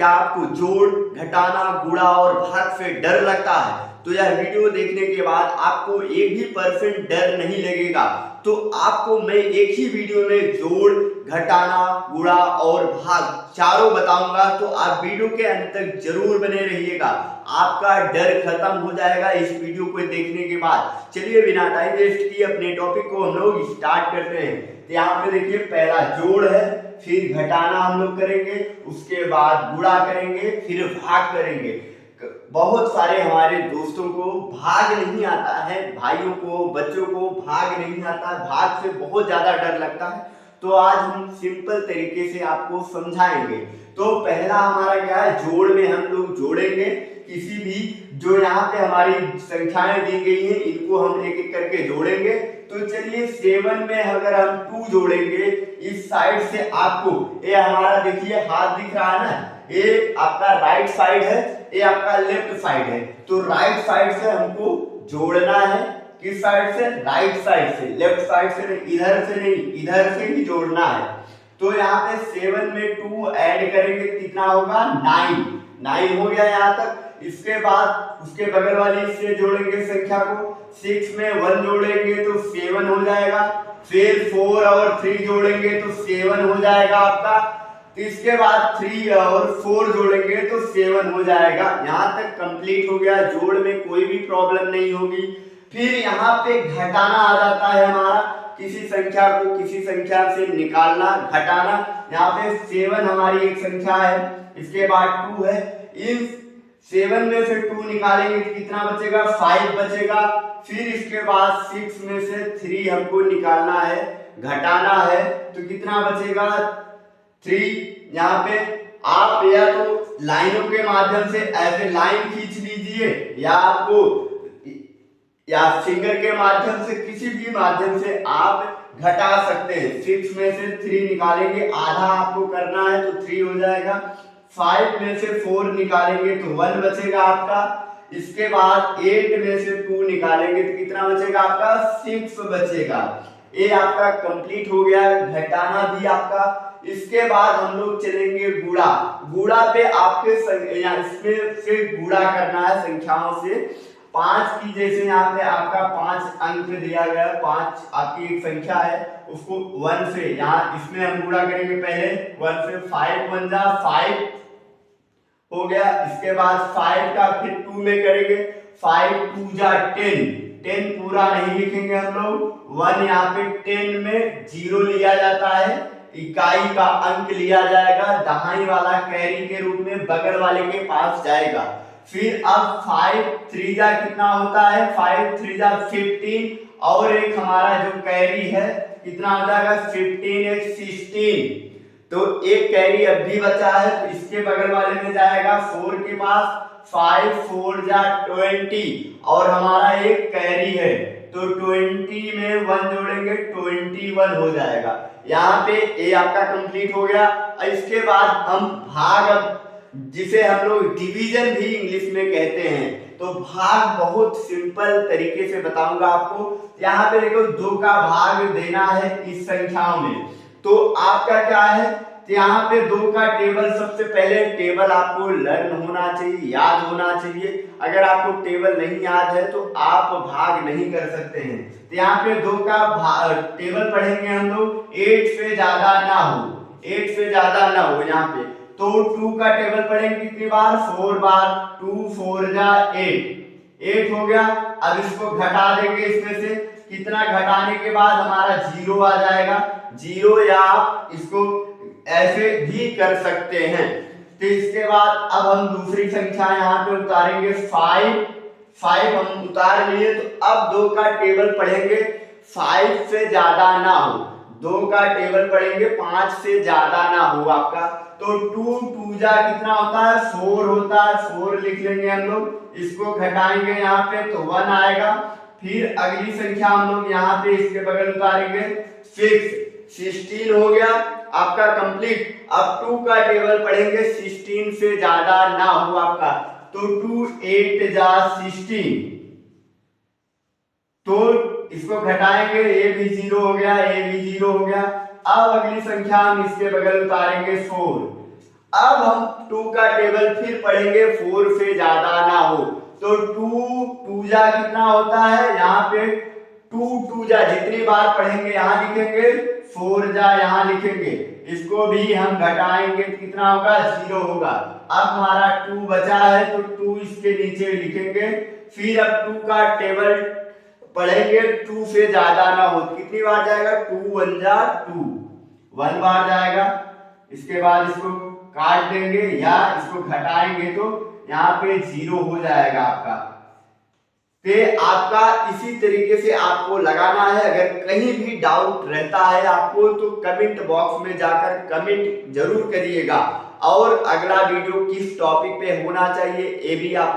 क्या आपको जोड़, घटाना, गुणा और भाग से डर लगता है? तो यह वीडियो देखने के बाद आपको 1% डर नहीं लगेगा। तो आपको मैं एक ही वीडियो में जोड़, घटाना, गुणा और भाग चारों बताऊंगा, तो आप वीडियो के अंत तक जरूर बने रहिएगा। आपका डर खत्म हो जाएगा इस वीडियो को देखने के बाद। चलिए बिना टाइम वेस्ट किए अपने टॉपिक को हम लोग स्टार्ट करते हैं। तो यहाँ पे देखिए पहला जोड़ है, फिर घटाना हम लोग करेंगे, उसके बाद गुणा करेंगे, फिर भाग करेंगे। बहुत सारे हमारे दोस्तों को भाग नहीं आता है, भाइयों को, बच्चों को भाग नहीं आता है, भाग से बहुत ज्यादा डर लगता है। तो आज हम सिंपल तरीके से आपको समझाएंगे। तो पहला हमारा क्या है, जोड़ में हम लोग जोड़ेंगे किसी भी जो यहाँ पे हमारी संख्याएं दी गई हैं, इनको हम एक एक करके जोड़ेंगे। तो चलिए 7 में अगर हम 2 जोड़ेंगे, इस साइड से आपको ये हमारा देखिए हाथ दिख रहा है ना, ये आपका राइट साइड है, ये आपका लेफ्ट साइड है। तो राइट साइड से हमको जोड़ना है, किस साइड से? राइट साइड से, लेफ्ट साइड से नहीं, इधर से नहीं, इधर से ही जोड़ना है। तो यहाँ पे 7 में 2 ऐड करेंगे, कितना होगा? 9 हो गया यहाँ तक। इसके बाद उसके बगल वाली इससे जोड़ेंगे संख्या को, 6 में 1 जोड़ेंगे तो 7 हो जाएगा। फिर 4 और 3 जोड़ेंगे तो 7 हो जाएगा आपका। इसके बाद 3 और 4 जोड़ेंगे तो 7 हो जाएगा। यहाँ तक कंप्लीट हो गया, जोड़ में कोई भी प्रॉब्लम नहीं होगी। फिर यहाँ पे घटाना आ जाता है हमारा, किसी संख्या को किसी संख्या से निकालना, घटाना। यहाँ पे 7 हमारी एक संख्या है, इसके बाद 2 है, इन 7 में से 2 निकालेंगे तो कितना बचेगा? 5 बचेगा। फिर इसके बाद 6 में से 3 हमको निकालना है, घटाना है, तो कितना बचेगा? 3। यहाँ पे आप या तो लाइनों के माध्यम से ऐसे लाइन खींच लीजिए, या आपको या फिंगर के माध्यम से, किसी भी माध्यम से आप घटा सकते हैं। 6 में से 3 निकालेंगे, आधा आपको करना है तो 3 हो जाएगा। 5 में से 4 निकालेंगे तो 1 बचेगा आपका। इसके बाद 8 में से 2 निकालेंगे तो कितना बचेगा आपका? 6 बचेगा। ये आपका कंप्लीट हो गया, घटाना भी आपका। इसके बाद हम लोग चलेंगे गुणा। गुणा पे आपके इसमें से गुणा करना है संख्याओं से। 5 की जैसे यहाँ पे आपका 5 अंक दिया गया, 5 आपकी एक संख्या है, उसको 1 से यहाँ इसमें हम गुणा करेंगे। पहले 1 से 5 1 जा 5 हो गया। इसके बाद 5 का फिर 2 में करेंगे, 5 2 जा 10, 10 पूरा नहीं लिखेंगे हम लोग, 1 यहाँ पे 10 में 0 लिया जाता है, इकाई का अंक लिया जाएगा, दहाई वाला कैरी के रूप में बगल वाले के पास जाएगा। फिर अब 5 3 जा कितना होता है? 5 3 जा 15, और एक हमारा जो कैरी है कितना हो जाएगा? 15 एक 16, तो एक कैरी अब भी बचा है, तो इसके बगल वाले में जाएगा 4 के पास। 5 4 जा 20, और हमारा एक कैरी है, तो 20 में 1 जोड़ेंगे 21 हो जाएगा। यहाँ पे ए आपका कंप्लीट हो गया। इसके बाद हम भाग, जिसे हम लोग डिवीजन भी इंग्लिश में कहते हैं, तो भाग बहुत सिंपल तरीके से बताऊंगा आपको। यहाँ पे देखो 2 का भाग देना है इस संख्याओं में, तो आपका क्या है, तो यहाँ पे 2 का टेबल, सबसे पहले टेबल आपको लर्न होना चाहिए, याद होना चाहिए। अगर आपको टेबल नहीं याद है तो आप भाग नहीं कर सकते हैं। तो यहाँ पे 2 का टेबल पढ़ेंगे हम लोग, 8 से ज्यादा ना हो, 8 से ज्यादा ना हो यहाँ पे। तो 2 का टेबल पढ़ेंगे कितनी बार? 4 बार। 2 4 जा 8 हो गया। अब इसको घटा देंगे, इसमें से कितना घटाने के बाद हमारा 0 आ जाएगा, 0, या आप इसको ऐसे भी कर सकते हैं। तो इसके बाद अब हम दूसरी संख्या यहाँ पे उतारेंगे, 5 हम उतार लिए। तो अब 2 का टेबल पढ़ेंगे, 5 से ज्यादा ना हो, 2 का टेबल पढ़ेंगे 5 से ज्यादा ना हो आपका। तो 2 2 जा कितना होता है? 4 होता है, 4 लिख लेंगे हम लोग। इसको घटाएंगे यहाँ पे तो 1 आएगा। फिर अगली संख्या हम लोग यहाँ पे इसके बगल उतारेंगे, 16 हो गया आपका कंप्लीट। अब 2 का टेबल पढ़ेंगे, 16 से ज्यादा ना हो आपका, तो 2 8 जा 16, तो इसको घटाएंगे, ए भी 0 हो गया, ए भी 0 हो गया। अब अगली संख्या हम इसके बगल उतारेंगे 4। अब हम 2 का टेबल फिर पढ़ेंगे 4 से ज्यादा ना हो। तो 2 जा कितना होता है, यहाँ पे 2 जा जितनी बार पढ़ेंगे यहाँ लिखेंगे, 4 जा यहाँ लिखेंगे, इसको भी हम घटाएंगे कितना होगा, 0 होगा। अब हमारा 2 बचा है तो 2 इसके नीचे लिखेंगे। फिर अब 2 का टेबल पढ़ेंगे 2 से ज्यादा ना हो, कितनी बार जाएगा, 2 1 जा 2, 1 बार जाएगा। इसके बाद इसको काट देंगे या इसको घटाएंगे तो यहाँ पे 0 हो जाएगा आपका। तो आपका इसी तरीके से आपको लगाना है। अगर कहीं भी डाउट रहता है आपको तो कमेंट बॉक्स में जाकर कमेंट जरूर करिएगा, और अगला वीडियो किस टॉपिक पे होना चाहिए ये भी आप